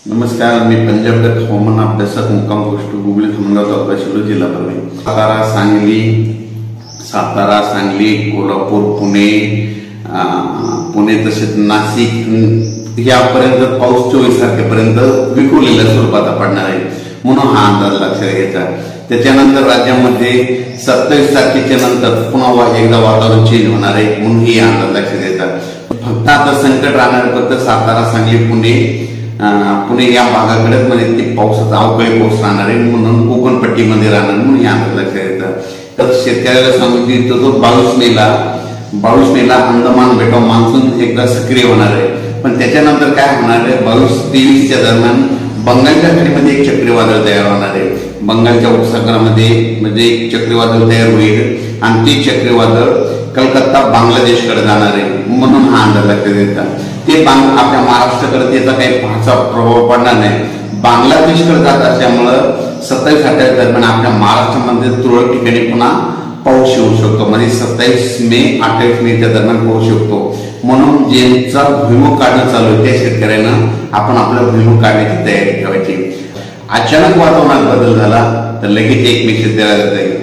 नमस्कार, मी पंजाब हवामान अभ्यासक मुक्काम पोस्ट गुगली खमगाव तालुका शिरूर जिल्हा परभणी। सातारा सांगली कोल्हापूर पुणे तसेच नाशिक यापर्यंत पाऊस 24 तारखेपर्यंत विखुरलेल्या स्वरूपात पडणार आहे म्हणून हा अंदाज लक्षात घ्यायचा। त्याच्यानंतर राज्यामध्ये 27 तारखेच्या नंतर पुन्हा एकदा वातावरण चेंज होणार आहे म्हणून ही अंदाज लक्षात घ्यायचा। फक्त आता संकट राहणार फक्त सातारा सांगली पुणे या भागाकडे म्हणजे ते पावसाचा अवकाळी पाऊस राहणार आहे म्हणून कोकण पट्टीमध्ये राहणार म्हणून या अंदाज लक्षात घ्यायचा। तर शेतकऱ्याला सांगू इच्छितो तो 22 मेला अंदमान बेटाव मान्सून एकदा सक्रिय होणार आहे, पण त्याच्यानंतर काय होणार आहे 22-23 च्या दरम्यान बंगालच्या खाडीमध्ये एक चक्रीवादळ तयार होणार आहे। बंगालच्या उपसागरामध्ये म्हणजे एक चक्रीवादळ तयार होईल आणि ते चक्रीवादळ कलकत्ता बांगलादेशकडे जाणार आहे म्हणून हा अंदाज लक्षात घ्यायचा। ते आपल्या महाराष्ट्राकडे त्याचा काही फारसा प्रभाव पडणार नाही। बांगलादेशकडे जात असल्यामुळे 27-28 दरम्यान आपल्या महाराष्ट्रामध्ये तुरळक ठिकाणी पुन्हा पाऊस येऊ शकतो, म्हणजे 27 मे 28 मेच्या दरम्यान पाऊस शकतो। म्हणून ज्यांचा भुईमूग काढणं चालू आहे त्या शेतकऱ्यांना आपण आपला भुईमूग काढण्याची तयारी ठेवायची। अचानक वातावरणात बदल झाला तर लगेच एक मेसेज द्यायला जाईल।